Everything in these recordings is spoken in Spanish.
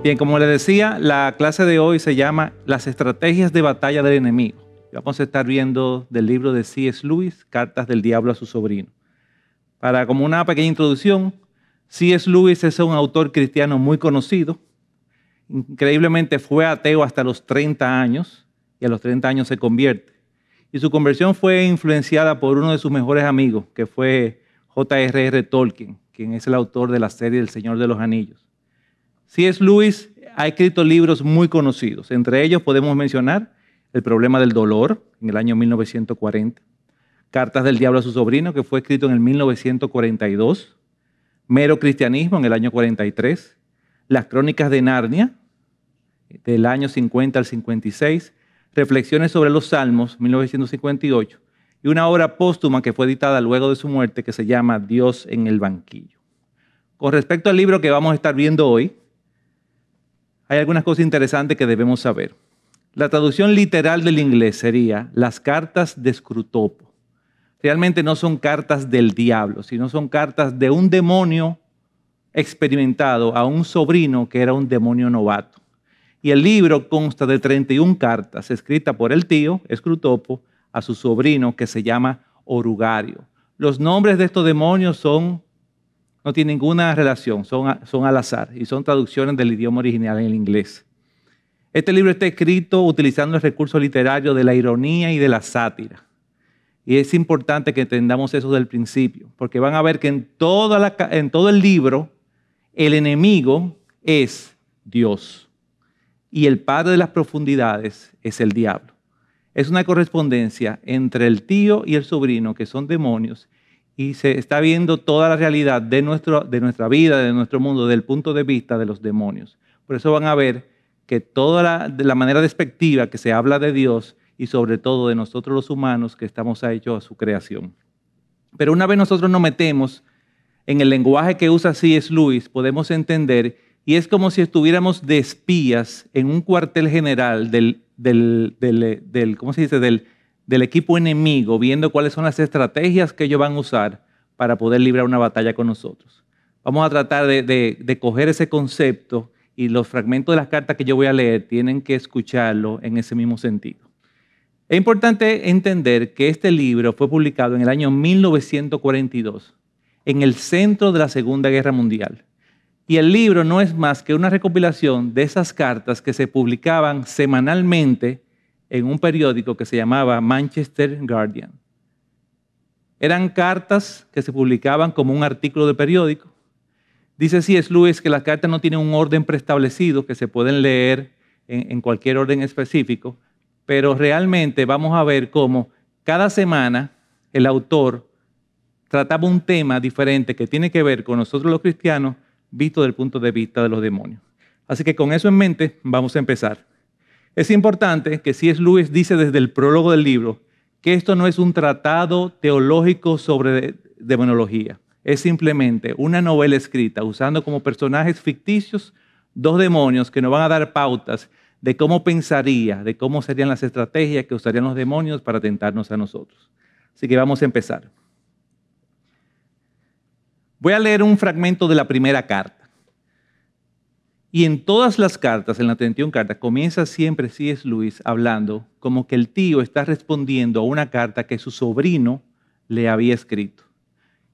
Bien, como les decía, la clase de hoy se llama Las estrategias de batalla del enemigo. Vamos a estar viendo del libro de C.S. Lewis, Cartas del Diablo a su sobrino. Como una pequeña introducción, C.S. Lewis es un autor cristiano muy conocido. Increíblemente fue ateo hasta los 30 años y a los 30 años se convierte. Y su conversión fue influenciada por uno de sus mejores amigos, que fue J.R.R. Tolkien, quien es el autor de la serie El Señor de los Anillos. C.S. Lewis ha escrito libros muy conocidos. Entre ellos podemos mencionar El problema del dolor, en el año 1940. Cartas del Diablo a su sobrino, que fue escrito en el 1942. Mero cristianismo, en el año 43. Las crónicas de Narnia, del año 50 al 56. Reflexiones sobre los Salmos, 1958. Y una obra póstuma que fue editada luego de su muerte, que se llama Dios en el banquillo. Con respecto al libro que vamos a estar viendo hoy, hay algunas cosas interesantes que debemos saber. La traducción literal del inglés sería las cartas de Scrutopo. Realmente no son cartas del diablo, sino son cartas de un demonio experimentado a un sobrino que era un demonio novato. Y el libro consta de 31 cartas escritas por el tío, Scrutopo, a su sobrino que se llama Orugario. Los nombres de estos demonios no tienen ninguna relación, son al azar y son traducciones del idioma original en el inglés. Este libro está escrito utilizando el recurso literario de la ironía y de la sátira. Y es importante que entendamos eso del principio, porque van a ver que en todo el libro el enemigo es Dios y el padre de las profundidades es el diablo. Es una correspondencia entre el tío y el sobrino, que son demonios, y se está viendo toda la realidad de nuestra vida, de nuestro mundo, desde el punto de vista de los demonios. Por eso van a ver que de la manera despectiva que se habla de Dios y sobre todo de nosotros los humanos que estamos hechos a su creación. Pero una vez nosotros nos metemos en el lenguaje que usa C.S. Lewis, podemos entender, y es como si estuviéramos de espías en un cuartel general del equipo enemigo, viendo cuáles son las estrategias que ellos van a usar para poder librar una batalla con nosotros. Vamos a tratar de coger ese concepto y los fragmentos de las cartas que yo voy a leer tienen que escucharlo en ese mismo sentido. Es importante entender que este libro fue publicado en el año 1942, en el centro de la Segunda Guerra Mundial. Y el libro no es más que una recopilación de esas cartas que se publicaban semanalmente en un periódico que se llamaba Manchester Guardian. Eran cartas que se publicaban como un artículo de periódico. Dice C.S. Lewis que las cartas no tienen un orden preestablecido, que se pueden leer en cualquier orden específico, pero realmente vamos a ver cómo cada semana el autor trataba un tema diferente que tiene que ver con nosotros los cristianos, visto desde el punto de vista de los demonios. Así que con eso en mente vamos a empezar. Es importante que C.S. Lewis dice desde el prólogo del libro que esto no es un tratado teológico sobre demonología. Es simplemente una novela escrita usando como personajes ficticios dos demonios que nos van a dar pautas de cómo pensaría, de cómo serían las estrategias que usarían los demonios para tentarnos a nosotros. Así que vamos a empezar. Voy a leer un fragmento de la primera carta. Y en todas las cartas, en las 31 cartas, comienza siempre C.S. Lewis hablando como que el tío está respondiendo a una carta que su sobrino le había escrito.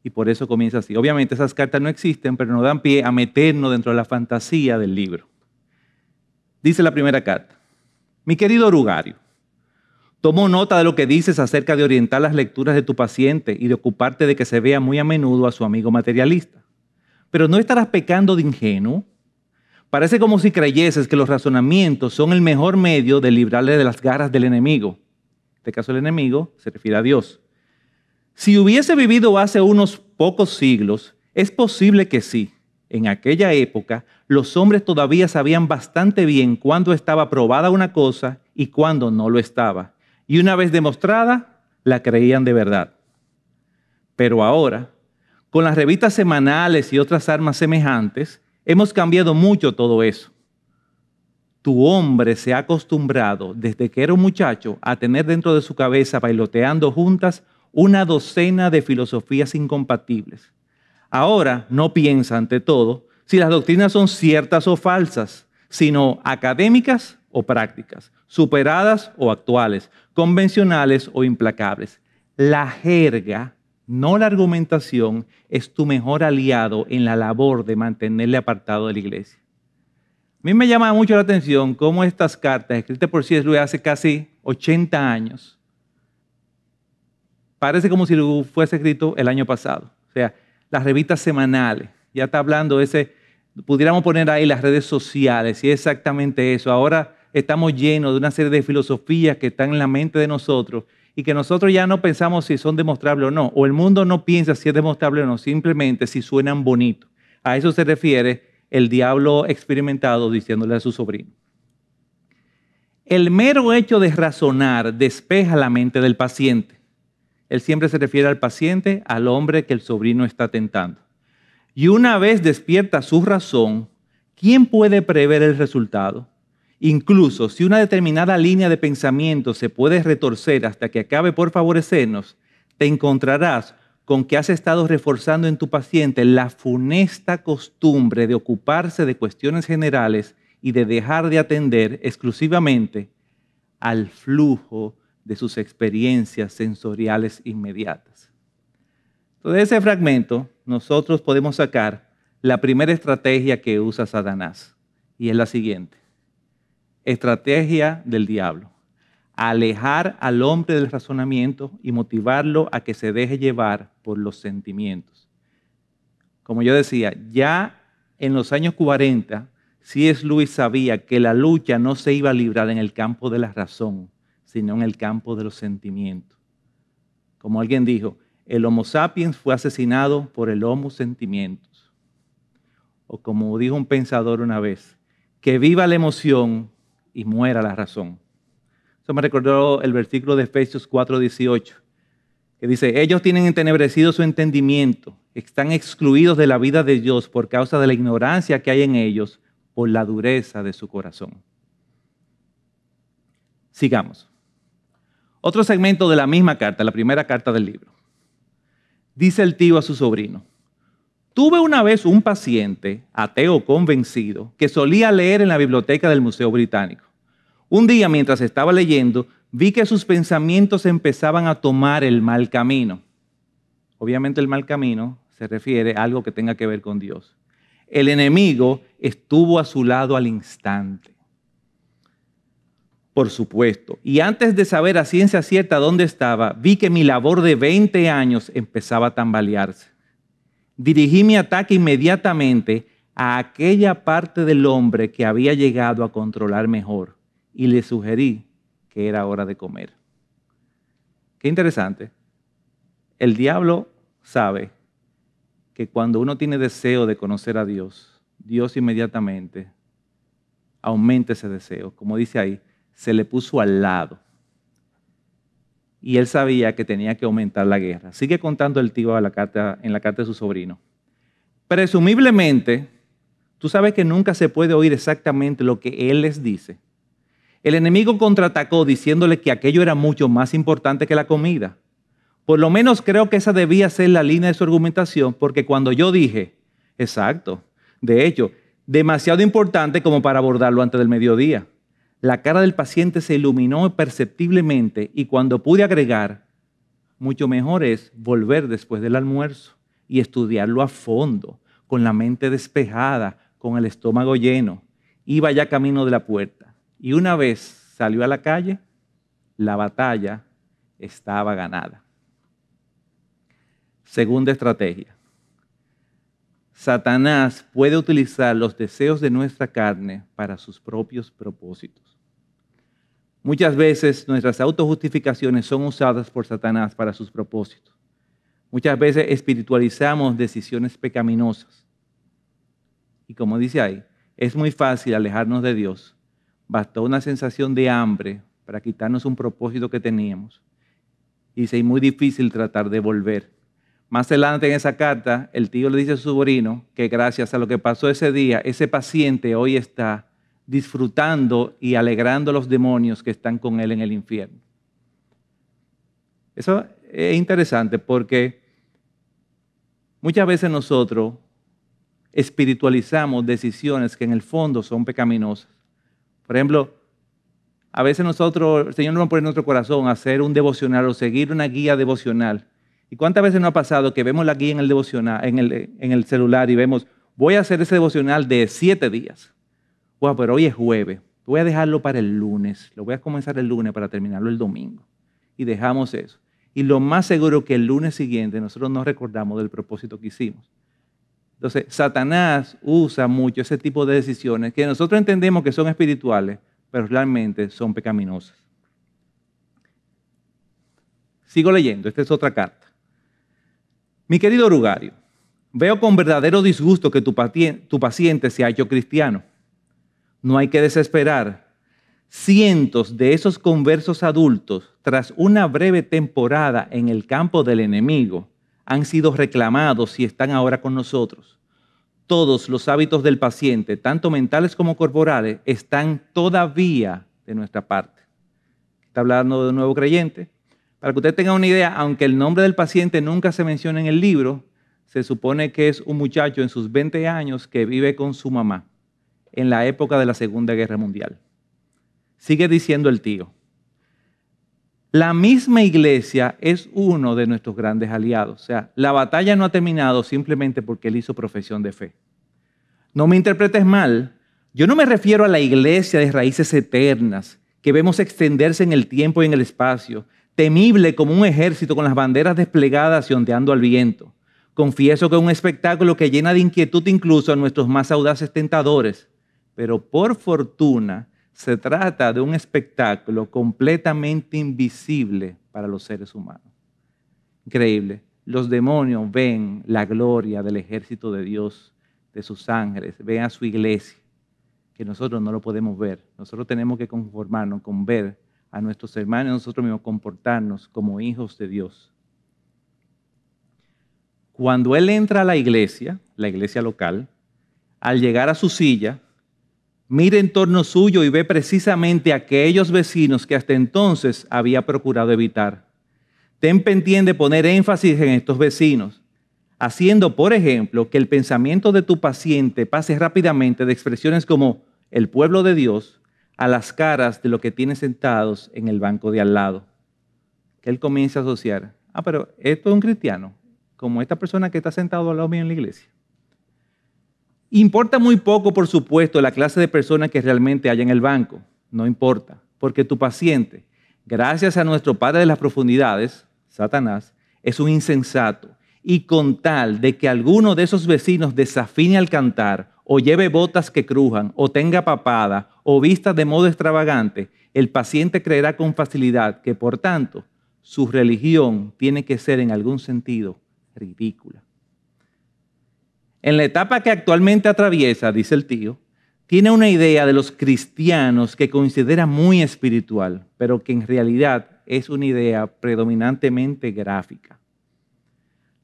Y por eso comienza así. Obviamente esas cartas no existen, pero nos dan pie a meternos dentro de la fantasía del libro. Dice la primera carta: Mi querido Orugario, tomo nota de lo que dices acerca de orientar las lecturas de tu paciente y de ocuparte de que se vea muy a menudo a su amigo materialista. Pero ¿no estarás pecando de ingenuo? Parece como si creyeses que los razonamientos son el mejor medio de librarle de las garras del enemigo. En este caso el enemigo se refiere a Dios. Si hubiese vivido hace unos pocos siglos, es posible que sí. En aquella época, los hombres todavía sabían bastante bien cuándo estaba probada una cosa y cuándo no lo estaba. Y una vez demostrada, la creían de verdad. Pero ahora, con las revistas semanales y otras armas semejantes, hemos cambiado mucho todo eso. Tu hombre se ha acostumbrado desde que era un muchacho a tener dentro de su cabeza, bailoteando juntas, una docena de filosofías incompatibles. Ahora no piensa ante todo si las doctrinas son ciertas o falsas, sino académicas o prácticas, superadas o actuales, convencionales o implacables. La jerga, no la argumentación, es tu mejor aliado en la labor de mantenerle apartado de la iglesia. A mí me llama mucho la atención cómo estas cartas, escritas por C.S. Lewis hace casi 80 años, parece como si lo fuese escrito el año pasado. O sea, las revistas semanales, ya está hablando pudiéramos poner ahí las redes sociales, y es exactamente eso. Ahora estamos llenos de una serie de filosofías que están en la mente de nosotros y que nosotros ya no pensamos si son demostrables o no, o el mundo no piensa si es demostrable o no, simplemente si suenan bonitos. A eso se refiere el diablo experimentado diciéndole a su sobrino. El mero hecho de razonar despeja la mente del paciente. Él siempre se refiere al paciente, al hombre que el sobrino está tentando. Y una vez despierta su razón, ¿quién puede prever el resultado? Incluso si una determinada línea de pensamiento se puede retorcer hasta que acabe por favorecernos, te encontrarás con que has estado reforzando en tu paciente la funesta costumbre de ocuparse de cuestiones generales y de dejar de atender exclusivamente al flujo de sus experiencias sensoriales inmediatas. De ese fragmento, nosotros podemos sacar la primera estrategia que usa Satanás, y es la siguiente. Estrategia del diablo. Alejar al hombre del razonamiento y motivarlo a que se deje llevar por los sentimientos. Como yo decía, ya en los años 40, C.S. Lewis sabía que la lucha no se iba a librar en el campo de la razón, sino en el campo de los sentimientos. Como alguien dijo, el Homo sapiens fue asesinado por el Homo sentimientos. O como dijo un pensador una vez, que viva la emoción y muera la razón. Eso me recordó el versículo de Efesios 4:18, que dice, ellos tienen entenebrecido su entendimiento, están excluidos de la vida de Dios por causa de la ignorancia que hay en ellos, por la dureza de su corazón. Sigamos. Otro segmento de la misma carta, la primera carta del libro. Dice el tío a su sobrino, tuve una vez un paciente, ateo convencido, que solía leer en la biblioteca del Museo Británico. Un día, mientras estaba leyendo, vi que sus pensamientos empezaban a tomar el mal camino. Obviamente el mal camino se refiere a algo que tenga que ver con Dios. El enemigo estuvo a su lado al instante. Por supuesto. Y antes de saber a ciencia cierta dónde estaba, vi que mi labor de 20 años empezaba a tambalearse. Dirigí mi ataque inmediatamente a aquella parte del hombre que había llegado a controlar mejor y le sugerí que era hora de comer. Qué interesante. El diablo sabe que cuando uno tiene deseo de conocer a Dios, Dios inmediatamente aumenta ese deseo. Como dice ahí, se le puso al lado. Y él sabía que tenía que aumentar la guerra. Sigue contando el tío en la carta de su sobrino. Presumiblemente, tú sabes que nunca se puede oír exactamente lo que él les dice. El enemigo contraatacó diciéndole que aquello era mucho más importante que la comida. Por lo menos creo que esa debía ser la línea de su argumentación, porque cuando yo dije, exacto, de hecho, demasiado importante como para abordarlo antes del mediodía. La cara del paciente se iluminó perceptiblemente y cuando pude agregar, mucho mejor es volver después del almuerzo y estudiarlo a fondo, con la mente despejada, con el estómago lleno. Iba ya camino de la puerta y una vez salió a la calle, la batalla estaba ganada. Segunda estrategia. Satanás puede utilizar los deseos de nuestra carne para sus propios propósitos. Muchas veces nuestras autojustificaciones son usadas por Satanás para sus propósitos. Muchas veces espiritualizamos decisiones pecaminosas. Y como dice ahí, es muy fácil alejarnos de Dios. Bastó una sensación de hambre para quitarnos un propósito que teníamos. Y dice, y muy difícil tratar de volver. Más adelante en esa carta, el tío le dice a su sobrino que gracias a lo que pasó ese día, ese paciente hoy está disfrutando y alegrando a los demonios que están con él en el infierno. Eso es interesante porque muchas veces nosotros espiritualizamos decisiones que en el fondo son pecaminosas. Por ejemplo, a veces nosotros, el Señor nos pone en nuestro corazón hacer un devocional o seguir una guía devocional. ¿Y cuántas veces nos ha pasado que vemos la guía en el devocional, en el celular y vemos, voy a hacer ese devocional de 7 días? Wow, pero hoy es jueves, voy a dejarlo para el lunes, lo voy a comenzar el lunes para terminarlo el domingo. Y dejamos eso. Y lo más seguro que el lunes siguiente nosotros nos recordamos del propósito que hicimos. Entonces, Satanás usa mucho ese tipo de decisiones que nosotros entendemos que son espirituales, pero realmente son pecaminosas. Sigo leyendo, esta es otra carta. Mi querido Rugario, veo con verdadero disgusto que tu paciente se ha hecho cristiano. No hay que desesperar. Cientos de esos conversos adultos, tras una breve temporada en el campo del enemigo, han sido reclamados y están ahora con nosotros. Todos los hábitos del paciente, tanto mentales como corporales, están todavía de nuestra parte. Está hablando de un nuevo creyente. Para que usted tenga una idea, aunque el nombre del paciente nunca se menciona en el libro, se supone que es un muchacho en sus 20 años que vive con su mamá en la época de la Segunda Guerra Mundial. Sigue diciendo el tío. La misma iglesia es uno de nuestros grandes aliados. O sea, la batalla no ha terminado simplemente porque él hizo profesión de fe. No me interpretes mal. Yo no me refiero a la iglesia de raíces eternas que vemos extenderse en el tiempo y en el espacio, temible como un ejército con las banderas desplegadas y ondeando al viento. Confieso que es un espectáculo que llena de inquietud incluso a nuestros más audaces tentadores, pero por fortuna se trata de un espectáculo completamente invisible para los seres humanos. Increíble. Los demonios ven la gloria del ejército de Dios, de sus ángeles, ven a su iglesia, que nosotros no lo podemos ver. Nosotros tenemos que conformarnos con ver a nuestros hermanos y nosotros mismos comportarnos como hijos de Dios. Cuando él entra a la iglesia local, al llegar a su silla, mira en torno suyo y ve precisamente a aquellos vecinos que hasta entonces había procurado evitar. Ten pendiente de poner énfasis en estos vecinos, haciendo, por ejemplo, que el pensamiento de tu paciente pase rápidamente de expresiones como el pueblo de Dios a las caras de los que tiene sentados en el banco de al lado. Que él comience a asociar, pero esto es un cristiano, como esta persona que está sentado al lado mío en la iglesia. Importa muy poco, por supuesto, la clase de personas que realmente hay en el banco. No importa, porque tu paciente, gracias a nuestro Padre de las profundidades, Satanás, es un insensato. Y con tal de que alguno de esos vecinos desafine al cantar, o lleve botas que crujan, o tenga papada, o vista de modo extravagante, el paciente creerá con facilidad que, por tanto, su religión tiene que ser en algún sentido ridícula. En la etapa que actualmente atraviesa, dice el tío, tiene una idea de los cristianos que considera muy espiritual, pero que en realidad es una idea predominantemente gráfica.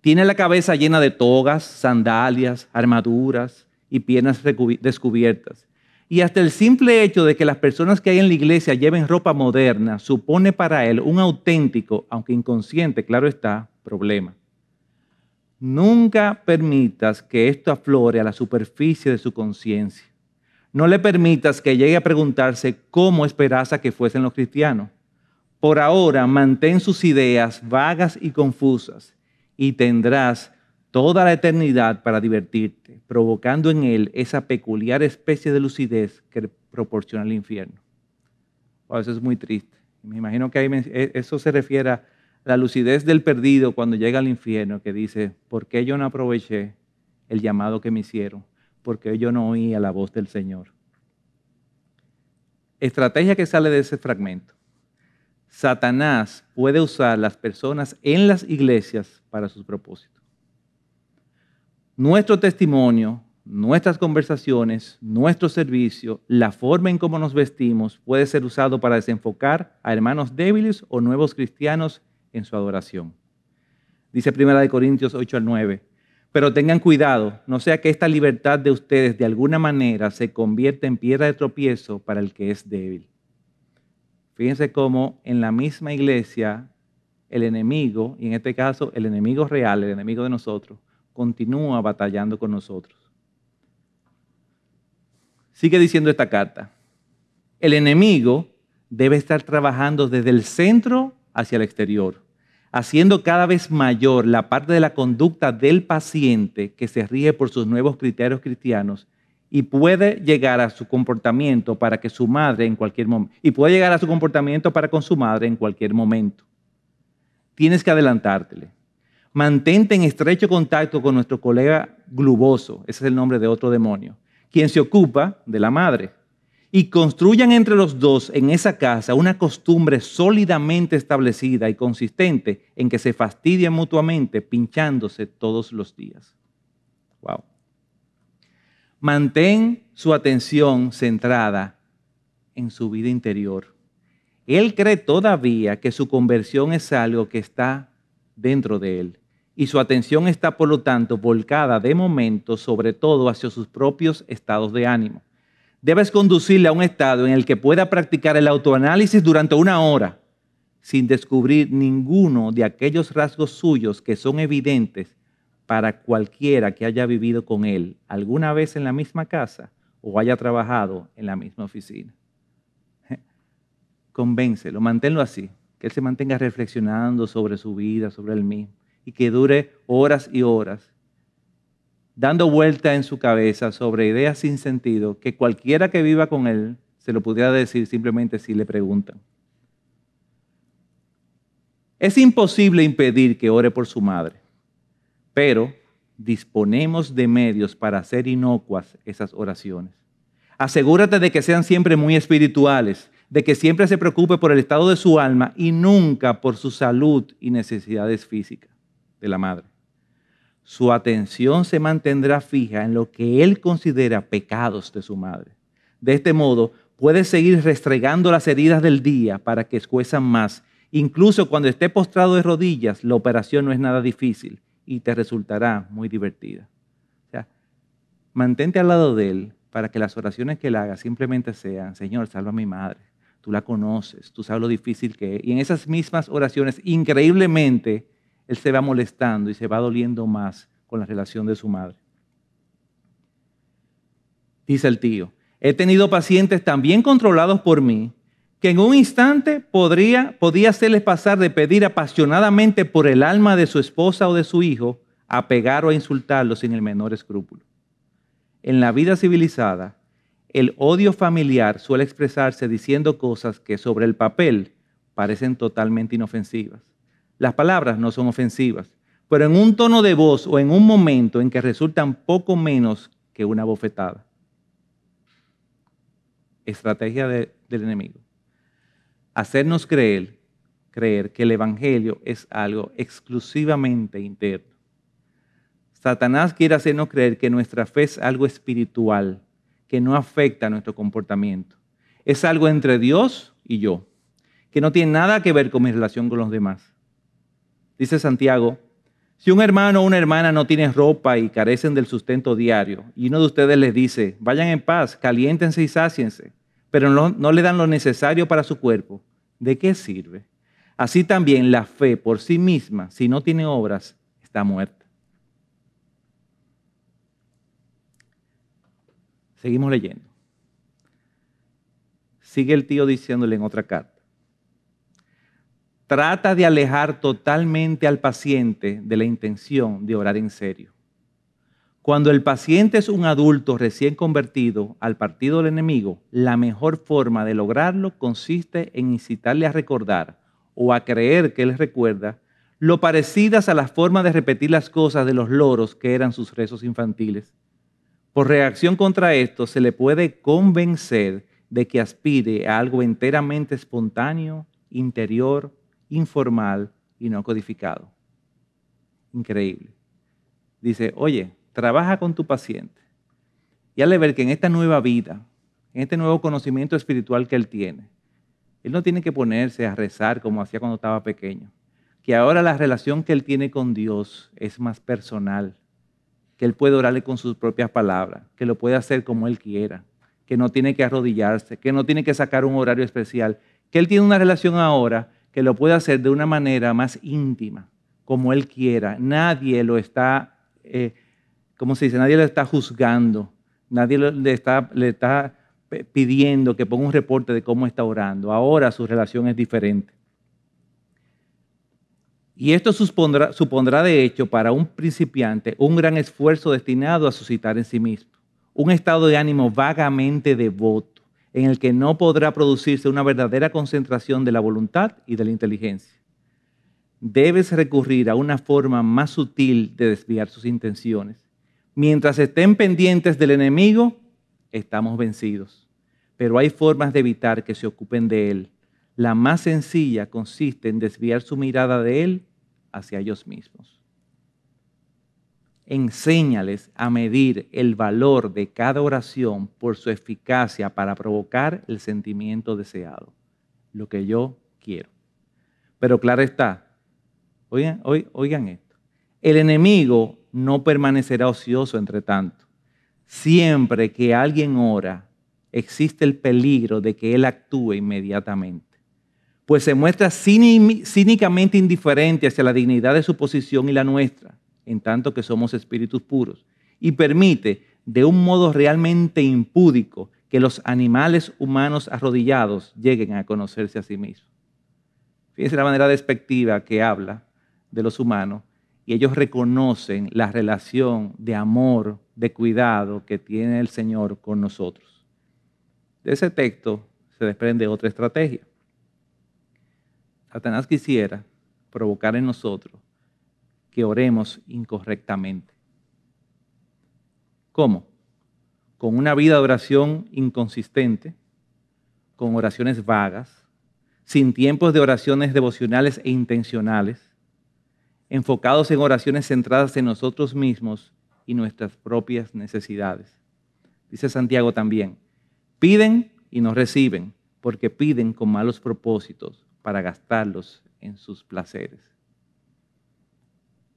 Tiene la cabeza llena de togas, sandalias, armaduras y piernas descubiertas. Y hasta el simple hecho de que las personas que hay en la iglesia lleven ropa moderna supone para él un auténtico, aunque inconsciente, claro está, problema. Nunca permitas que esto aflore a la superficie de su conciencia. No le permitas que llegue a preguntarse cómo esperaba que fuesen los cristianos. Por ahora, mantén sus ideas vagas y confusas y tendrás toda la eternidad para divertirte, provocando en él esa peculiar especie de lucidez que proporciona el infierno. Eso es muy triste. Me imagino que eso se refiere a la lucidez del perdido cuando llega al infierno, que dice, ¿por qué yo no aproveché el llamado que me hicieron? ¿Por qué yo no oía la voz del Señor? Estrategia que sale de ese fragmento. Satanás puede usar las personas en las iglesias para sus propósitos. Nuestro testimonio, nuestras conversaciones, nuestro servicio, la forma en cómo nos vestimos puede ser usado para desenfocar a hermanos débiles o nuevos cristianos en su adoración. Dice 1 Corintios 8 al 9. Pero tengan cuidado, no sea que esta libertad de ustedes de alguna manera se convierta en piedra de tropiezo para el que es débil. Fíjense cómo en la misma iglesia el enemigo, y en este caso el enemigo real, el enemigo de nosotros, continúa batallando con nosotros. Sigue diciendo esta carta. El enemigo debe estar trabajando desde el centro hacia el exterior, haciendo cada vez mayor la parte de la conducta del paciente que se rige por sus nuevos criterios cristianos y puede llegar a su comportamiento para que su madre en cualquier momento, y puede llegar a su comportamiento para con su madre en cualquier momento. Tienes que adelantártele. Mantente en estrecho contacto con nuestro colega gluboso, ese es el nombre de otro demonio, quien se ocupa de la madre. Y construyan entre los dos en esa casa una costumbre sólidamente establecida y consistente en que se fastidien mutuamente pinchándose todos los días. Wow. Mantén su atención centrada en su vida interior. Él cree todavía que su conversión es algo que está dentro de él. Y su atención está, por lo tanto, volcada de momento, sobre todo hacia sus propios estados de ánimo. Debes conducirle a un estado en el que pueda practicar el autoanálisis durante 1 hora, sin descubrir ninguno de aquellos rasgos suyos que son evidentes para cualquiera que haya vivido con él alguna vez en la misma casa o haya trabajado en la misma oficina. Convéncelo, manténlo así, que él se mantenga reflexionando sobre su vida, sobre él mismo, y que dure horas y horas, dando vuelta en su cabeza sobre ideas sin sentido, que cualquiera que viva con él se lo pudiera decir simplemente si le preguntan. Es imposible impedir que ore por su madre, pero disponemos de medios para hacer inocuas esas oraciones. Asegúrate de que sean siempre muy espirituales, de que siempre se preocupe por el estado de su alma y nunca por su salud y necesidades físicas de la madre. Su atención se mantendrá fija en lo que él considera pecados de su madre. De este modo, puede seguir restregando las heridas del día para que escuezan más. Incluso cuando esté postrado de rodillas, la operación no es nada difícil y te resultará muy divertida. O sea, mantente al lado de él para que las oraciones que él haga simplemente sean: Señor, salva a mi madre. Tú la conoces, tú sabes lo difícil que es. Y en esas mismas oraciones, increíblemente, él se va molestando y se va doliendo más con la relación de su madre. Dice el tío: he tenido pacientes tan bien controlados por mí que en un instante podía hacerles pasar de pedir apasionadamente por el alma de su esposa o de su hijo a pegar o a insultarlos sin el menor escrúpulo. En la vida civilizada, el odio familiar suele expresarse diciendo cosas que sobre el papel parecen totalmente inofensivas. Las palabras no son ofensivas, pero en un tono de voz o en un momento en que resultan poco menos que una bofetada. Estrategia del enemigo. Hacernos creer que el evangelio es algo exclusivamente interno. Satanás quiere hacernos creer que nuestra fe es algo espiritual, que no afecta a nuestro comportamiento. Es algo entre Dios y yo, que no tiene nada que ver con mi relación con los demás. Dice Santiago: si un hermano o una hermana no tiene ropa y carecen del sustento diario, y uno de ustedes les dice: vayan en paz, caliéntense y sáciense, pero no le dan lo necesario para su cuerpo, ¿de qué sirve? Así también la fe por sí misma, si no tiene obras, está muerta. Seguimos leyendo. Sigue el tío diciéndole en otra carta: trata de alejar totalmente al paciente de la intención de orar en serio. Cuando el paciente es un adulto recién convertido al partido del enemigo, la mejor forma de lograrlo consiste en incitarle a recordar o a creer que él recuerda lo parecidas a las formas de repetir las cosas de los loros que eran sus rezos infantiles. Por reacción contra esto, se le puede convencer de que aspire a algo enteramente espontáneo, interior, informal y no codificado. Increíble. Dice: oye, trabaja con tu paciente y hazle ver que en esta nueva vida, en este nuevo conocimiento espiritual que él no tiene que ponerse a rezar como hacía cuando estaba pequeño. que ahora la relación que él tiene con Dios es más personal, que él puede orarle con sus propias palabras, que lo puede hacer como él quiera, que no tiene que arrodillarse, que no tiene que sacar un horario especial, que él tiene una relación ahora que lo puede hacer de una manera más íntima, como él quiera. Nadie lo está, ¿cómo se dice? Nadie lo está juzgando, nadie le está pidiendo que ponga un reporte de cómo está orando. Ahora su relación es diferente. Y esto supondrá de hecho para un principiante un gran esfuerzo destinado a suscitar en sí mismo un estado de ánimo vagamente devoto, en el que no podrá producirse una verdadera concentración de la voluntad y de la inteligencia. Debes recurrir a una forma más sutil de desviar sus intenciones. Mientras estén pendientes del enemigo, estamos vencidos. Pero hay formas de evitar que se ocupen de él. La más sencilla consiste en desviar su mirada de él hacia ellos mismos. Enséñales a medir el valor de cada oración por su eficacia para provocar el sentimiento deseado, lo que yo quiero. Pero claro está, oigan esto, el enemigo no permanecerá ocioso entre tanto. Siempre que alguien ora, existe el peligro de que él actúe inmediatamente, pues se muestra cínicamente indiferente hacia la dignidad de su posición y la nuestra, en tanto que somos espíritus puros, y permite de un modo realmente impúdico que los animales humanos arrodillados lleguen a conocerse a sí mismos. Fíjense la manera despectiva que habla de los humanos, y ellos reconocen la relación de amor, de cuidado que tiene el Señor con nosotros. De ese texto se desprende otra estrategia. Satanás quisiera provocar en nosotros que oremos incorrectamente. ¿Cómo? Con una vida de oración inconsistente, con oraciones vagas, sin tiempos de oraciones devocionales e intencionales, enfocados en oraciones centradas en nosotros mismos y nuestras propias necesidades. Dice Santiago también, piden y no reciben, porque piden con malos propósitos para gastarlos en sus placeres.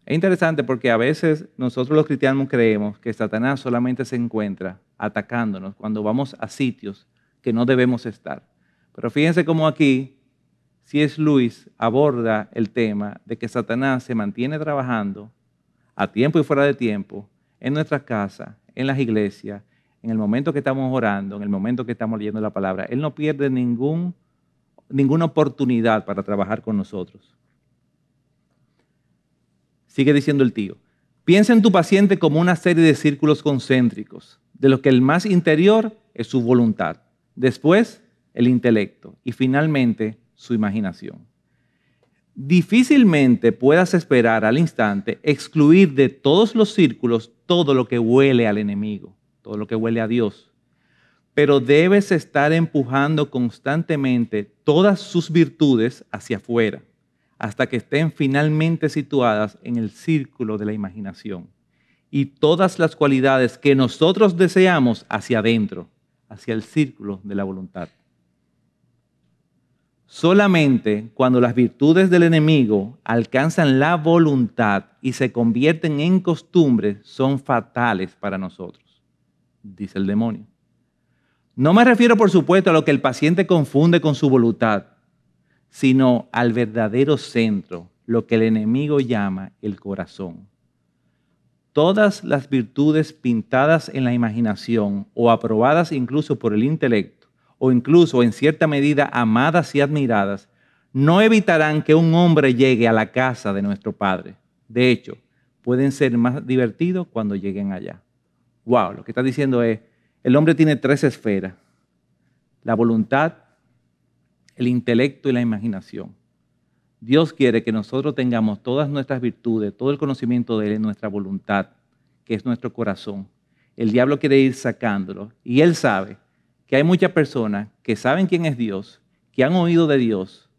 Es interesante porque a veces nosotros los cristianos creemos que Satanás solamente se encuentra atacándonos cuando vamos a sitios que no debemos estar. Pero fíjense cómo aquí C.S. Lewis aborda el tema de que Satanás se mantiene trabajando a tiempo y fuera de tiempo en nuestras casas, en las iglesias, en el momento que estamos orando, en el momento que estamos leyendo la palabra. Él no pierde ninguna oportunidad para trabajar con nosotros. Sigue diciendo el tío, piensa en tu paciente como una serie de círculos concéntricos, de los que el más interior es su voluntad, después el intelecto y finalmente su imaginación. Difícilmente puedas esperar al instante excluir de todos los círculos todo lo que huele al enemigo, todo lo que huele a Dios, pero debes estar empujando constantemente todas sus virtudes hacia afuera, hasta que estén finalmente situadas en el círculo de la imaginación, y todas las cualidades que nosotros deseamos hacia adentro, hacia el círculo de la voluntad. Solamente cuando las virtudes del enemigo alcanzan la voluntad y se convierten en costumbres son fatales para nosotros, dice el demonio. No me refiero, por supuesto, a lo que el paciente confunde con su voluntad, sino al verdadero centro, lo que el enemigo llama el corazón. Todas las virtudes pintadas en la imaginación o aprobadas incluso por el intelecto, o incluso en cierta medida amadas y admiradas, no evitarán que un hombre llegue a la casa de nuestro Padre. De hecho, pueden ser más divertidos cuando lleguen allá. Wow, lo que está diciendo es, el hombre tiene 3 esferas: la voluntad, el intelecto y la imaginación. Dios quiere que nosotros tengamos todas nuestras virtudes, todo el conocimiento de Él en nuestra voluntad, que es nuestro corazón. El diablo quiere ir sacándolo y Él sabe que hay muchas personas que saben quién es Dios, que han oído de Dios,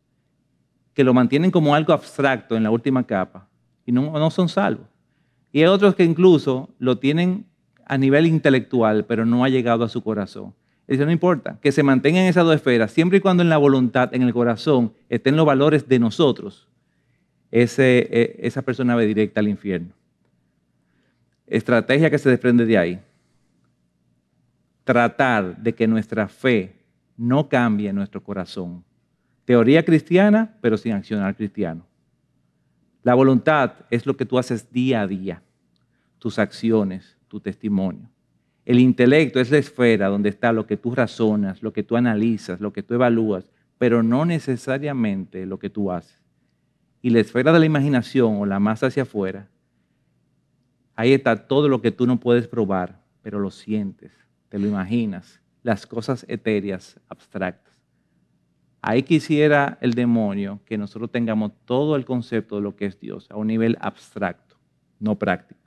que lo mantienen como algo abstracto en la última capa y no son salvos. Y hay otros que incluso lo tienen a nivel intelectual, pero no ha llegado a su corazón. Él dice, no importa, que se mantengan en esas 2 esferas, siempre y cuando en la voluntad, en el corazón, estén los valores de nosotros. esa persona va directa al infierno. Estrategia que se desprende de ahí. Tratar de que nuestra fe no cambie en nuestro corazón. Teoría cristiana, pero sin accionar cristiano. La voluntad es lo que tú haces día a día, tus acciones, tu testimonio. El intelecto es la esfera donde está lo que tú razonas, lo que tú analizas, lo que tú evalúas, pero no necesariamente lo que tú haces. Y la esfera de la imaginación o la más hacia afuera, ahí está todo lo que tú no puedes probar, pero lo sientes, te lo imaginas, las cosas etéreas, abstractas. Ahí quisiera el demonio que nosotros tengamos todo el concepto de lo que es Dios a un nivel abstracto, no práctico.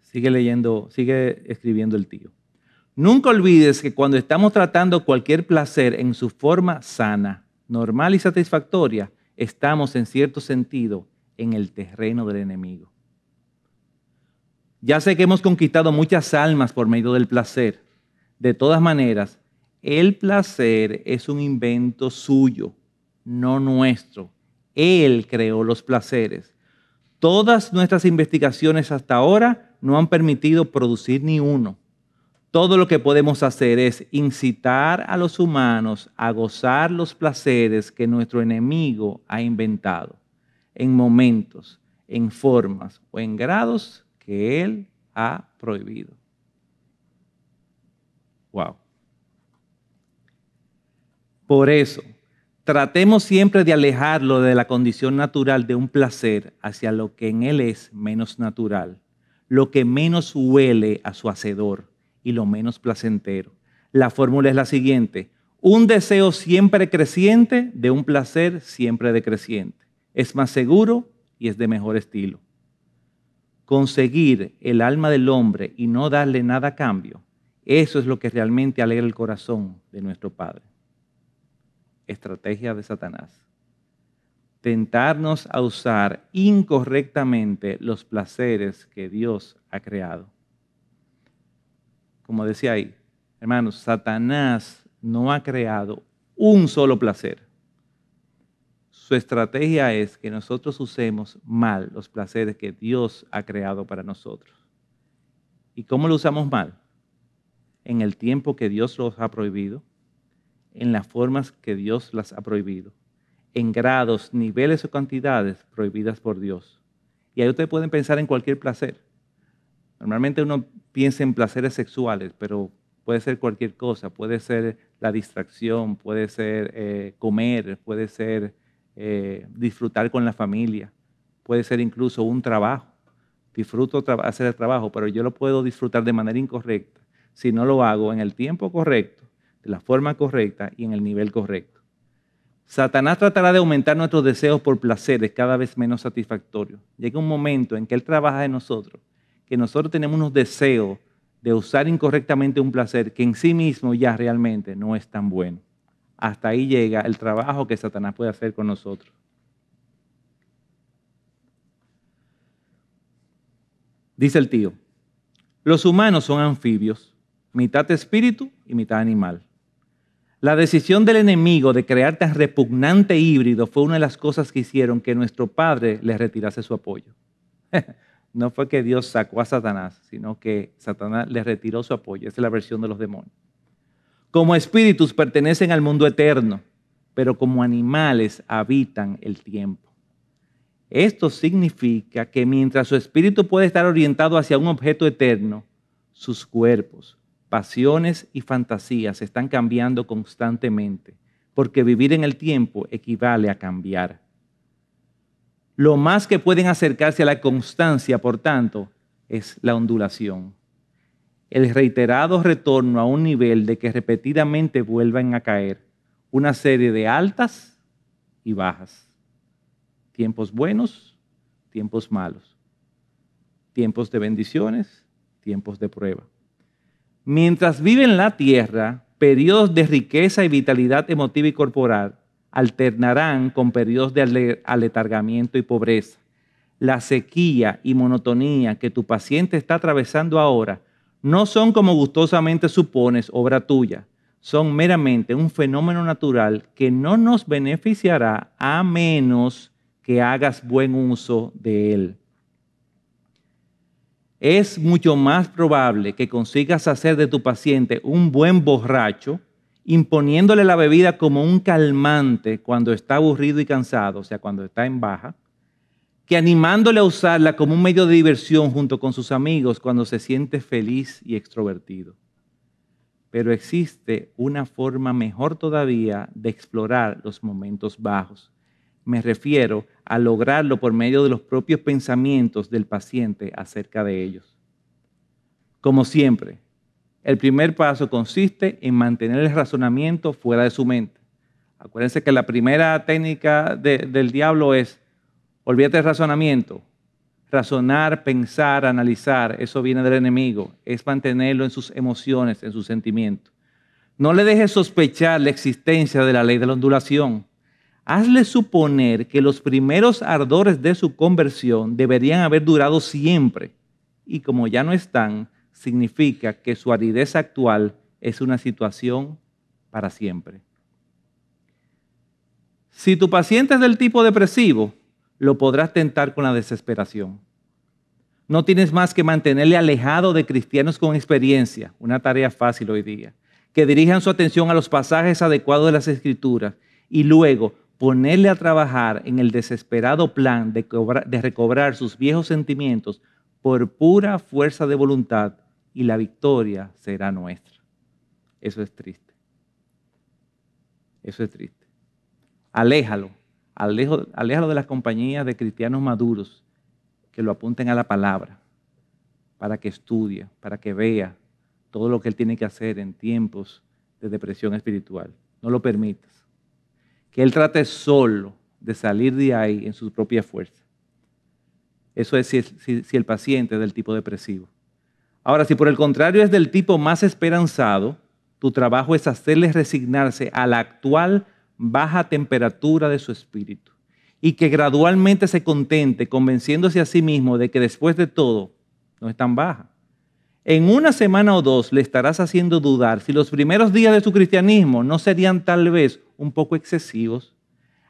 Sigue leyendo, sigue escribiendo el tío. Nunca olvides que cuando estamos tratando cualquier placer en su forma sana, normal y satisfactoria, estamos en cierto sentido en el terreno del enemigo. Ya sé que hemos conquistado muchas almas por medio del placer. De todas maneras, el placer es un invento suyo, no nuestro. Él creó los placeres. Todas nuestras investigaciones hasta ahora no han permitido producir ni uno. Todo lo que podemos hacer es incitar a los humanos a gozar los placeres que nuestro enemigo ha inventado, en momentos, en formas o en grados que él ha prohibido. Wow. Por eso, tratemos siempre de alejarlo de la condición natural de un placer hacia lo que en él es menos natural, lo que menos huele a su hacedor y lo menos placentero. La fórmula es la siguiente: un deseo siempre creciente de un placer siempre decreciente. Es más seguro y es de mejor estilo. Conseguir el alma del hombre y no darle nada a cambio, eso es lo que realmente alegra el corazón de nuestro Padre. Estrategia de Satanás. Tentarnos a usar incorrectamente los placeres que Dios ha creado. Como decía ahí, hermanos, Satanás no ha creado un solo placer. Su estrategia es que nosotros usemos mal los placeres que Dios ha creado para nosotros. ¿Y cómo lo usamos mal? En el tiempo que Dios los ha prohibido, en las formas que Dios las ha prohibido, en grados, niveles o cantidades prohibidas por Dios. Y ahí ustedes pueden pensar en cualquier placer. Normalmente uno piensa en placeres sexuales, pero puede ser cualquier cosa. Puede ser la distracción, puede ser comer, puede ser disfrutar con la familia, puede ser incluso un trabajo. Disfruto hacer el trabajo, pero yo lo puedo disfrutar de manera incorrecta si no lo hago en el tiempo correcto, de la forma correcta y en el nivel correcto. Satanás tratará de aumentar nuestros deseos por placeres cada vez menos satisfactorios. Llega un momento en que él trabaja en nosotros, que nosotros tenemos unos deseos de usar incorrectamente un placer que en sí mismo ya realmente no es tan bueno. Hasta ahí llega el trabajo que Satanás puede hacer con nosotros. Dice el tío, los humanos son anfibios, mitad espíritu y mitad animal. La decisión del enemigo de crear tan repugnante híbrido fue una de las cosas que hicieron que nuestro Padre le retirase su apoyo. No fue que Dios sacó a Satanás, sino que Satanás le retiró su apoyo. Esa es la versión de los demonios. Como espíritus pertenecen al mundo eterno, pero como animales habitan el tiempo. Esto significa que mientras su espíritu puede estar orientado hacia un objeto eterno, sus cuerpos, pasiones y fantasías están cambiando constantemente, porque vivir en el tiempo equivale a cambiar. Lo más que pueden acercarse a la constancia, por tanto, es la ondulación. El reiterado retorno a un nivel de que repetidamente vuelvan a caer una serie de altas y bajas. Tiempos buenos, tiempos malos. Tiempos de bendiciones, tiempos de prueba. Mientras vive en la tierra, periodos de riqueza y vitalidad emotiva y corporal alternarán con periodos de aletargamiento y pobreza. La sequía y monotonía que tu paciente está atravesando ahora no son, como gustosamente supones, obra tuya. son meramente un fenómeno natural que no nos beneficiará a menos que hagas buen uso de él. Es mucho más probable que consigas hacer de tu paciente un buen borracho, imponiéndole la bebida como un calmante cuando está aburrido y cansado, o sea, cuando está en baja, que animándole a usarla como un medio de diversión junto con sus amigos cuando se siente feliz y extrovertido. Pero existe una forma mejor todavía de explorar los momentos bajos. Me refiero a lograrlo por medio de los propios pensamientos del paciente acerca de ellos. Como siempre, el primer paso consiste en mantener el razonamiento fuera de su mente. Acuérdense que la primera técnica del diablo es: olvídate del razonamiento. Razonar, pensar, analizar, eso viene del enemigo. Es mantenerlo en sus emociones, en sus sentimientos. No le dejes sospechar la existencia de la ley de la ondulación. Hazle suponer que los primeros ardores de su conversión deberían haber durado siempre. Y como ya no están, significa que su aridez actual es una situación para siempre. Si tu paciente es del tipo depresivo, lo podrás tentar con la desesperación. No tienes más que mantenerle alejado de cristianos con experiencia, una tarea fácil hoy día, que dirijan su atención a los pasajes adecuados de las Escrituras y luego ponerle a trabajar en el desesperado plan de recobrar sus viejos sentimientos por pura fuerza de voluntad, y la victoria será nuestra. Eso es triste. Eso es triste. Aléjalo de las compañías de cristianos maduros que lo apunten a la palabra, para que estudie, para que vea todo lo que él tiene que hacer en tiempos de depresión espiritual. No lo permitas. Que él trate solo de salir de ahí en su propia fuerza. Eso es si el paciente es del tipo depresivo. Ahora, si por el contrario es del tipo más esperanzado, tu trabajo es hacerle resignarse a la actual baja temperatura de su espíritu y que gradualmente se contente convenciéndose a sí mismo de que después de todo no es tan baja. En una semana o dos le estarás haciendo dudar si los primeros días de su cristianismo no serían tal vez un poco excesivos.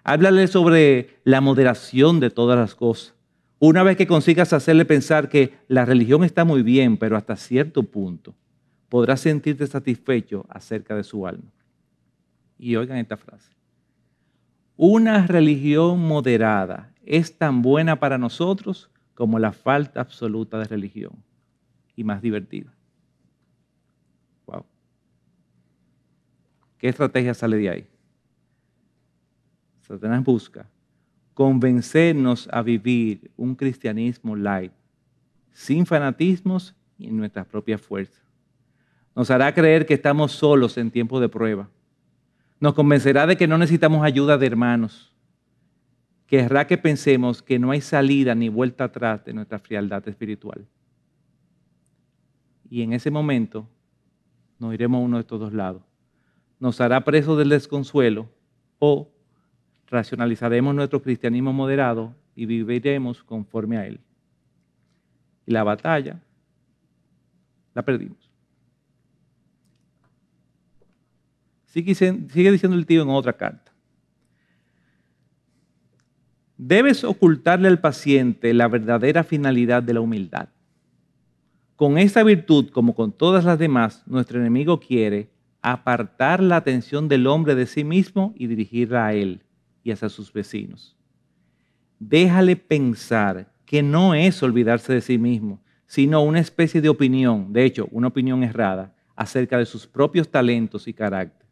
Háblale sobre la moderación de todas las cosas. Una vez que consigas hacerle pensar que la religión está muy bien, pero hasta cierto punto, podrás sentirte satisfecho acerca de su alma. Y oigan esta frase: una religión moderada es tan buena para nosotros como la falta absoluta de religión, y más divertida. Wow. ¿Qué estrategia sale de ahí? Satanás busca convencernos a vivir un cristianismo light, sin fanatismos y en nuestras propias fuerzas. Nos hará creer que estamos solos en tiempos de prueba. Nos convencerá de que no necesitamos ayuda de hermanos. Querrá que pensemos que no hay salida ni vuelta atrás de nuestra frialdad espiritual. Y en ese momento nos iremos a uno de estos dos lados. Nos hará presos del desconsuelo o racionalizaremos nuestro cristianismo moderado y viviremos conforme a él. Y la batalla la perdimos. Sigue diciendo el tío en otra carta. Debes ocultarle al paciente la verdadera finalidad de la humildad. Con esta virtud, como con todas las demás, nuestro enemigo quiere apartar la atención del hombre de sí mismo y dirigirla a él y hacia sus vecinos. Déjale pensar que no es olvidarse de sí mismo, sino una especie de opinión, de hecho, una opinión errada, acerca de sus propios talentos y carácter.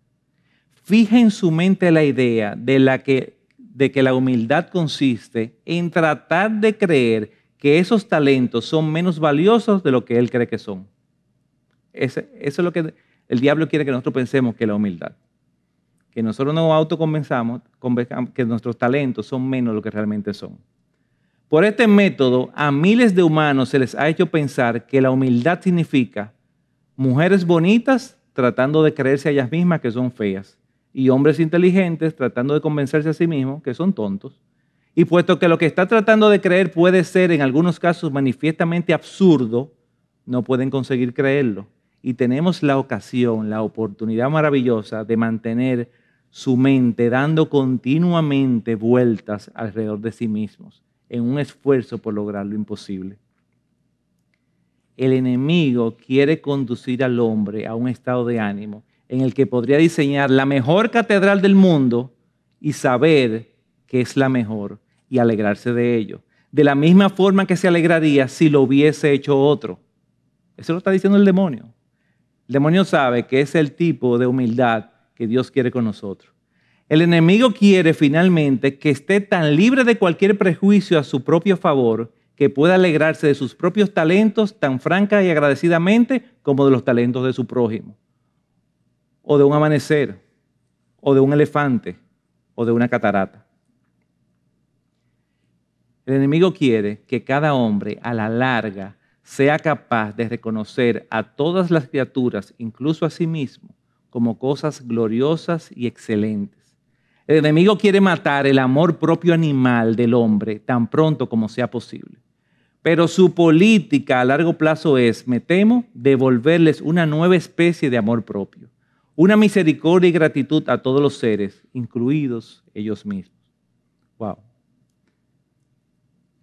Fija en su mente la idea de que la humildad consiste en tratar de creer que esos talentos son menos valiosos de lo que él cree que son. Eso es lo que el diablo quiere que nosotros pensemos que es la humildad. Que nosotros nos autoconvenzamos que nuestros talentos son menos de lo que realmente son. Por este método, a miles de humanos se les ha hecho pensar que la humildad significa mujeres bonitas tratando de creerse a ellas mismas que son feas y hombres inteligentes tratando de convencerse a sí mismos que son tontos. Y puesto que lo que está tratando de creer puede ser en algunos casos manifiestamente absurdo, no pueden conseguir creerlo. y tenemos la ocasión, la oportunidad maravillosa de mantener su mente dando continuamente vueltas alrededor de sí mismos en un esfuerzo por lograr lo imposible. El enemigo quiere conducir al hombre a un estado de ánimo en el que podría diseñar la mejor catedral del mundo y saber que es la mejor y alegrarse de ello, de la misma forma que se alegraría si lo hubiese hecho otro. Eso lo está diciendo el demonio. El demonio sabe que es el tipo de humildad que Dios quiere con nosotros. El enemigo quiere finalmente que esté tan libre de cualquier prejuicio a su propio favor que pueda alegrarse de sus propios talentos tan franca y agradecidamente como de los talentos de su prójimo, o de un amanecer, o de un elefante, o de una catarata. El enemigo quiere que cada hombre a la larga sea capaz de reconocer a todas las criaturas, incluso a sí mismo, como cosas gloriosas y excelentes. El enemigo quiere matar el amor propio animal del hombre tan pronto como sea posible. Pero su política a largo plazo es, me temo, devolverles una nueva especie de amor propio, una misericordia y gratitud a todos los seres, incluidos ellos mismos. Wow.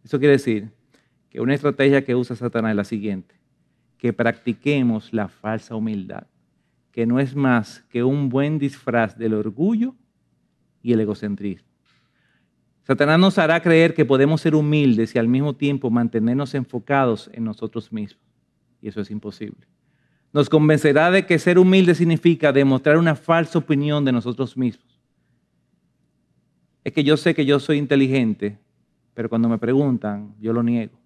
Eso quiere decir que una estrategia que usa Satanás es la siguiente: que practiquemos la falsa humildad, que no es más que un buen disfraz del orgullo y el egocentrismo. Satanás nos hará creer que podemos ser humildes y al mismo tiempo mantenernos enfocados en nosotros mismos. Y eso es imposible. Nos convencerá de que ser humilde significa demostrar una falsa opinión de nosotros mismos. Es que yo sé que yo soy inteligente, pero cuando me preguntan, yo lo niego.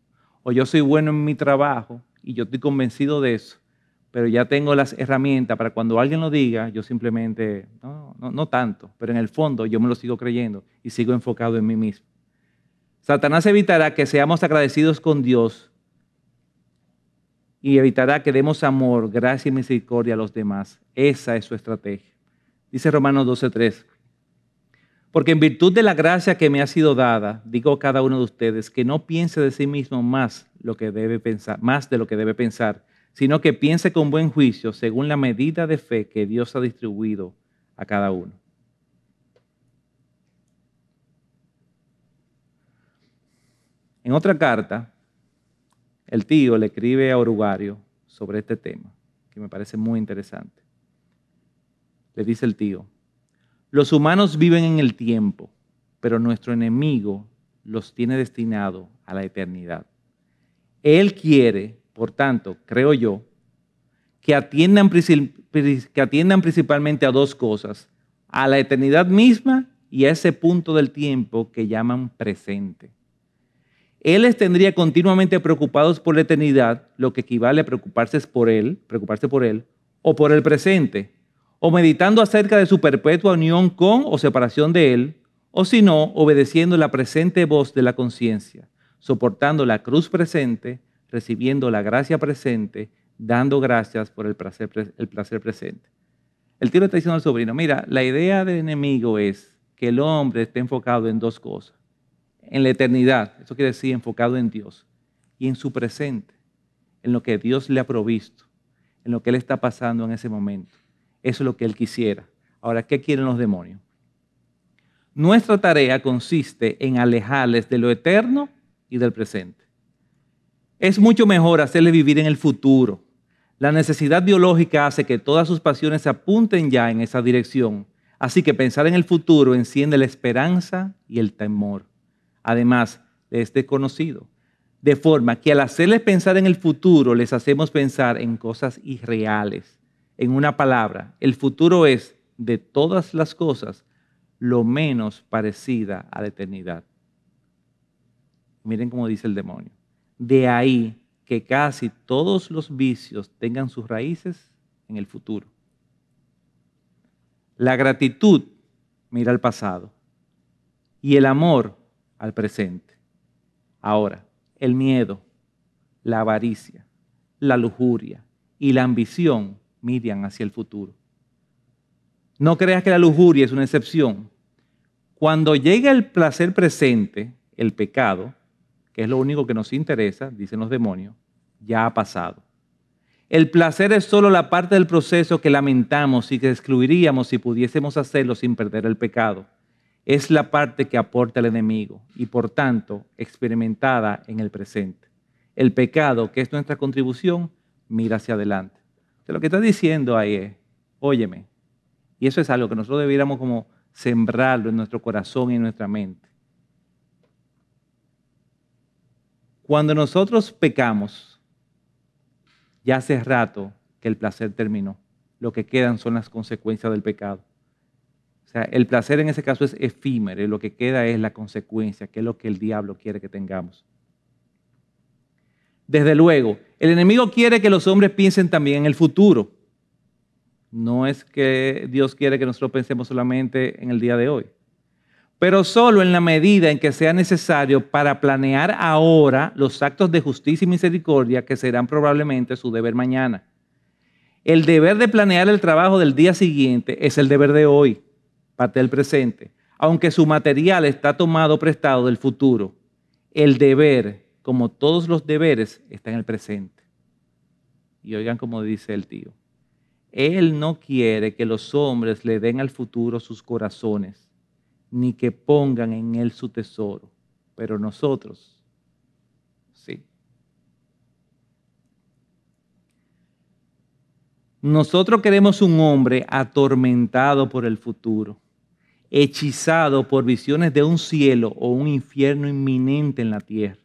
O yo soy bueno en mi trabajo y yo estoy convencido de eso, pero ya tengo las herramientas para cuando alguien lo diga, yo simplemente, no tanto, pero en el fondo yo me lo sigo creyendo y sigo enfocado en mí mismo. Satanás evitará que seamos agradecidos con Dios y evitará que demos amor, gracia y misericordia a los demás. Esa es su estrategia. Dice Romanos 12:3. Porque en virtud de la gracia que me ha sido dada, digo a cada uno de ustedes que no piense de sí mismo más de lo que debe pensar, sino que piense con buen juicio según la medida de fe que Dios ha distribuido a cada uno. En otra carta, el tío le escribe a Orugario sobre este tema, que me parece muy interesante. Le dice el tío: los humanos viven en el tiempo, pero nuestro enemigo los tiene destinados a la eternidad. Él quiere, por tanto, creo yo, que atiendan principalmente a dos cosas: a la eternidad misma y a ese punto del tiempo que llaman presente. Él les tendría continuamente preocupados por la eternidad, lo que equivale a preocuparse por él, o por el presente, o meditando acerca de su perpetua unión con o separación de él, o si no, obedeciendo la presente voz de la conciencia, soportando la cruz presente, recibiendo la gracia presente, dando gracias por el placer presente. El tío le está diciendo al sobrino: mira, la idea del enemigo es que el hombre esté enfocado en dos cosas: en la eternidad, eso quiere decir enfocado en Dios, y en su presente, en lo que Dios le ha provisto, en lo que él está pasando en ese momento. Eso es lo que él quisiera. Ahora, ¿qué quieren los demonios? Nuestra tarea consiste en alejarles de lo eterno y del presente. Es mucho mejor hacerles vivir en el futuro. La necesidad biológica hace que todas sus pasiones se apunten ya en esa dirección. Así que pensar en el futuro enciende la esperanza y el temor. Además, es desconocido. De forma que al hacerles pensar en el futuro, les hacemos pensar en cosas irreales. En una palabra, el futuro es, de todas las cosas, lo menos parecida a la eternidad. Miren cómo dice el demonio. De ahí que casi todos los vicios tengan sus raíces en el futuro. La gratitud mira al pasado y el amor al presente. Ahora, el miedo, la avaricia, la lujuria y la ambición miran hacia el futuro. No creas que la lujuria es una excepción. Cuando llega el placer presente, el pecado, que es lo único que nos interesa, dicen los demonios, ya ha pasado. El placer es solo la parte del proceso que lamentamos y que excluiríamos si pudiésemos hacerlo sin perder el pecado. Es la parte que aporta el enemigo y, por tanto, experimentada en el presente. El pecado, que es nuestra contribución, mira hacia adelante. Lo que está diciendo ahí es, óyeme, y eso es algo que nosotros debiéramos como sembrarlo en nuestro corazón y en nuestra mente. Cuando nosotros pecamos, ya hace rato que el placer terminó. Lo que quedan son las consecuencias del pecado. O sea, el placer en ese caso es efímero y lo que queda es la consecuencia, que es lo que el diablo quiere que tengamos. Desde luego, el enemigo quiere que los hombres piensen también en el futuro. No es que Dios quiere que nosotros pensemos solamente en el día de hoy, pero solo en la medida en que sea necesario para planear ahora los actos de justicia y misericordia que serán probablemente su deber mañana. El deber de planear el trabajo del día siguiente es el deber de hoy, parte del presente, aunque su material está tomado prestado del futuro. El deber, como todos los deberes, está en el presente. Y oigan como dice el tío. Él no quiere que los hombres le den al futuro sus corazones, ni que pongan en él su tesoro, pero nosotros, sí. Nosotros queremos un hombre atormentado por el futuro, hechizado por visiones de un cielo o un infierno inminente en la tierra,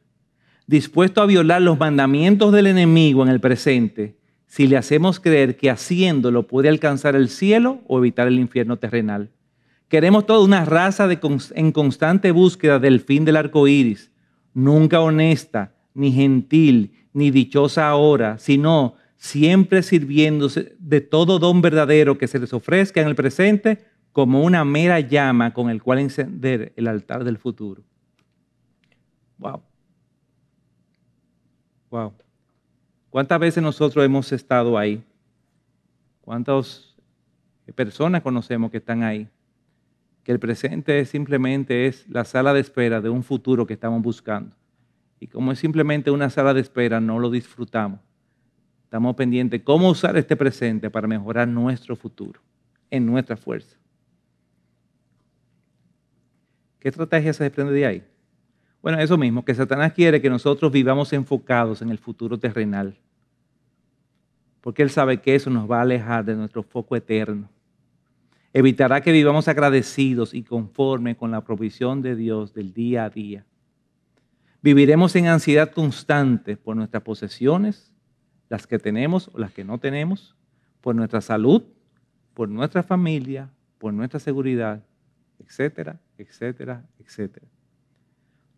dispuesto a violar los mandamientos del enemigo en el presente, si le hacemos creer que haciéndolo puede alcanzar el cielo o evitar el infierno terrenal. Queremos toda una raza en constante búsqueda del fin del arco iris, nunca honesta, ni gentil, ni dichosa ahora, sino siempre sirviéndose de todo don verdadero que se les ofrezca en el presente como una mera llama con el cual encender el altar del futuro. Wow. Wow. ¿Cuántas veces nosotros hemos estado ahí? ¿Cuántas personas conocemos que están ahí? Que el presente simplemente es la sala de espera de un futuro que estamos buscando. Y como es simplemente una sala de espera, no lo disfrutamos. Estamos pendientes de cómo usar este presente para mejorar nuestro futuro, en nuestra fuerza. ¿Qué estrategia se desprende de ahí? Bueno, eso mismo, que Satanás quiere que nosotros vivamos enfocados en el futuro terrenal. Porque él sabe que eso nos va a alejar de nuestro foco eterno. Evitará que vivamos agradecidos y conformes con la provisión de Dios del día a día. Viviremos en ansiedad constante por nuestras posesiones, las que tenemos o las que no tenemos, por nuestra salud, por nuestra familia, por nuestra seguridad, etcétera, etcétera, etcétera.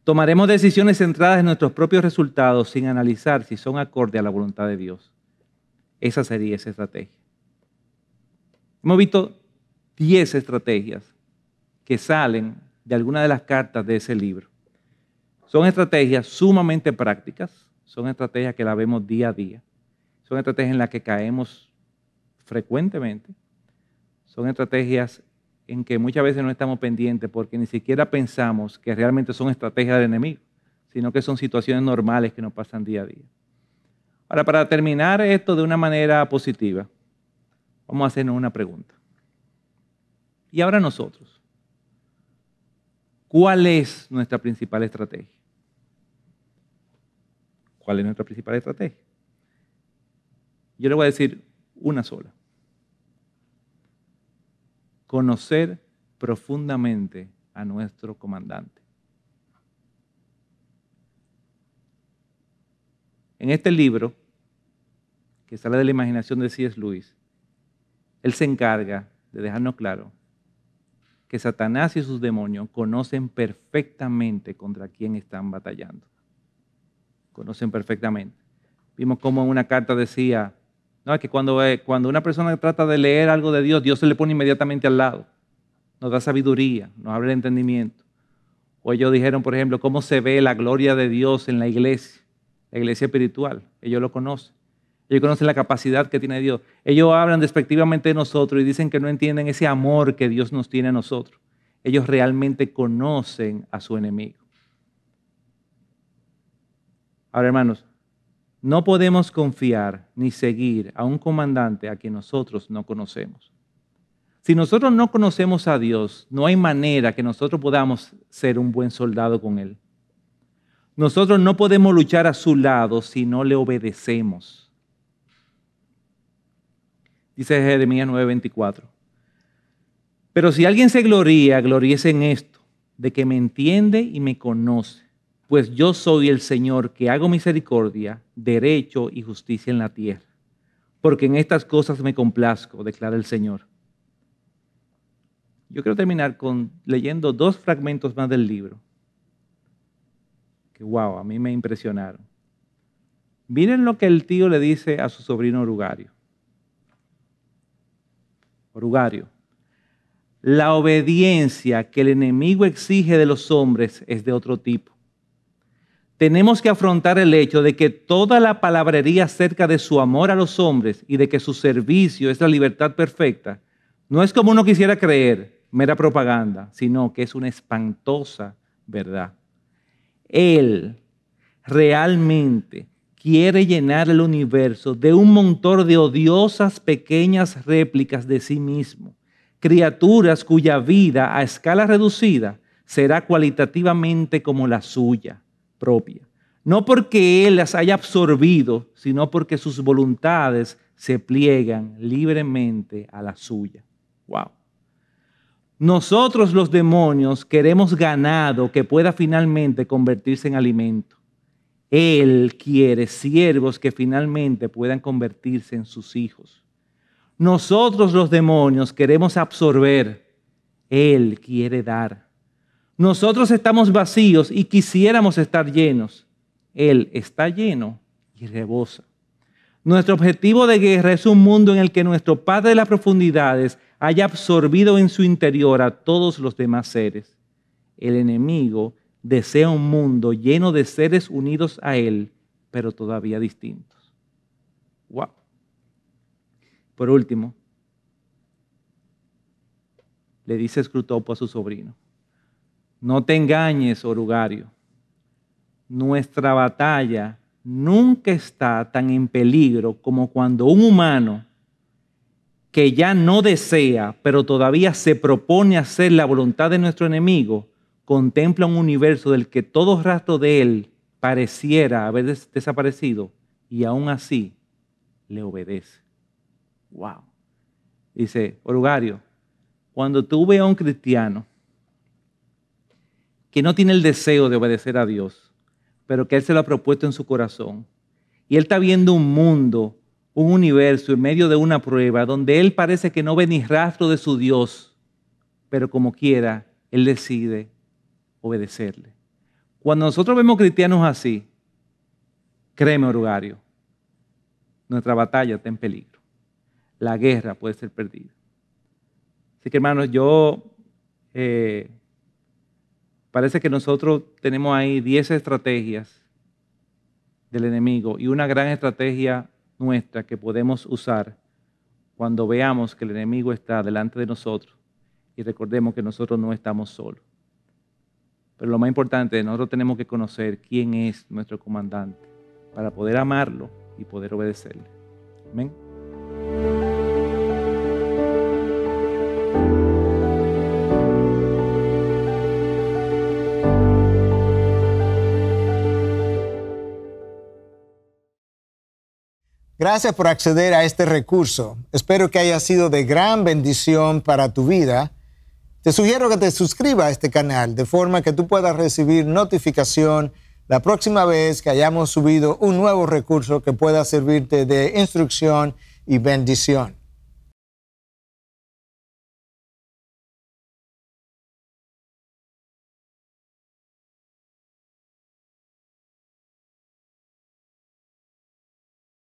Tomaremos decisiones centradas en nuestros propios resultados sin analizar si son acorde a la voluntad de Dios. Esa sería esa estrategia. Hemos visto 10 estrategias que salen de alguna de las cartas de ese libro. Son estrategias sumamente prácticas, son estrategias que las vemos día a día, son estrategias en las que caemos frecuentemente, son estrategias en que muchas veces no estamos pendientes porque ni siquiera pensamos que realmente son estrategias del enemigo, sino que son situaciones normales que nos pasan día a día. Ahora, para terminar esto de una manera positiva, vamos a hacernos una pregunta. Y ahora nosotros, ¿cuál es nuestra principal estrategia? ¿Cuál es nuestra principal estrategia? Yo le voy a decir una sola. Conocer profundamente a nuestro comandante. En este libro, que sale de la imaginación de C.S. Lewis, él se encarga de dejarnos claro que Satanás y sus demonios conocen perfectamente contra quién están batallando. Conocen perfectamente. Vimos cómo en una carta decía, no, es que cuando una persona trata de leer algo de Dios, Dios se le pone inmediatamente al lado. Nos da sabiduría, nos abre el entendimiento. O ellos dijeron, por ejemplo, cómo se ve la gloria de Dios en la iglesia espiritual. Ellos lo conocen. Ellos conocen la capacidad que tiene Dios. Ellos hablan despectivamente de nosotros y dicen que no entienden ese amor que Dios nos tiene a nosotros. Ellos realmente conocen a su enemigo. Ahora, hermanos, no podemos confiar ni seguir a un comandante a quien nosotros no conocemos. Si nosotros no conocemos a Dios, no hay manera que nosotros podamos ser un buen soldado con Él. Nosotros no podemos luchar a su lado si no le obedecemos. Dice Jeremías 9:24. Pero si alguien se gloría, gloríese en esto, de que me entiende y me conoce, pues yo soy el Señor que hago misericordia, derecho y justicia en la tierra. Porque en estas cosas me complazco, declara el Señor. Yo quiero terminar leyendo 2 fragmentos más del libro. Que wow, a mí me impresionaron. Miren lo que el tío le dice a su sobrino Orugario. Orugario, la obediencia que el enemigo exige de los hombres es de otro tipo. Tenemos que afrontar el hecho de que toda la palabrería acerca de su amor a los hombres y de que su servicio es la libertad perfecta, no es como uno quisiera creer, mera propaganda, sino que es una espantosa verdad. Él realmente quiere llenar el universo de un montón de odiosas pequeñas réplicas de sí mismo, criaturas cuya vida a escala reducida será cualitativamente como la suya propia. No porque Él las haya absorbido, sino porque sus voluntades se pliegan libremente a la suya. Wow. Nosotros los demonios queremos ganado que pueda finalmente convertirse en alimento. Él quiere siervos que finalmente puedan convertirse en sus hijos. Nosotros los demonios queremos absorber. Él quiere dar. Nosotros estamos vacíos y quisiéramos estar llenos. Él está lleno y rebosa. Nuestro objetivo de guerra es un mundo en el que nuestro Padre de las profundidades haya absorbido en su interior a todos los demás seres. El enemigo desea un mundo lleno de seres unidos a Él, pero todavía distintos. Wow. Por último, le dice Scrutopo a su sobrino: no te engañes, Orugario. Nuestra batalla nunca está tan en peligro como cuando un humano que ya no desea, pero todavía se propone hacer la voluntad de nuestro enemigo, contempla un universo del que todo rastro de él pareciera haber desaparecido y aún así le obedece. Wow. Dice Orugario, cuando tú veas a un cristiano que no tiene el deseo de obedecer a Dios, pero que Él se lo ha propuesto en su corazón, y Él está viendo un mundo, un universo en medio de una prueba donde Él parece que no ve ni rastro de su Dios, pero como quiera, Él decide obedecerle. Cuando nosotros vemos cristianos así, créeme, Orugario, nuestra batalla está en peligro. La guerra puede ser perdida. Así que, hermanos, parece que nosotros tenemos ahí 10 estrategias del enemigo y una gran estrategia nuestra que podemos usar cuando veamos que el enemigo está delante de nosotros y recordemos que nosotros no estamos solos. Pero lo más importante, nosotros tenemos que conocer quién es nuestro comandante para poder amarlo y poder obedecerle. Amén. Gracias por acceder a este recurso. Espero que haya sido de gran bendición para tu vida. Te sugiero que te suscribas a este canal de forma que tú puedas recibir notificación la próxima vez que hayamos subido un nuevo recurso que pueda servirte de instrucción y bendición.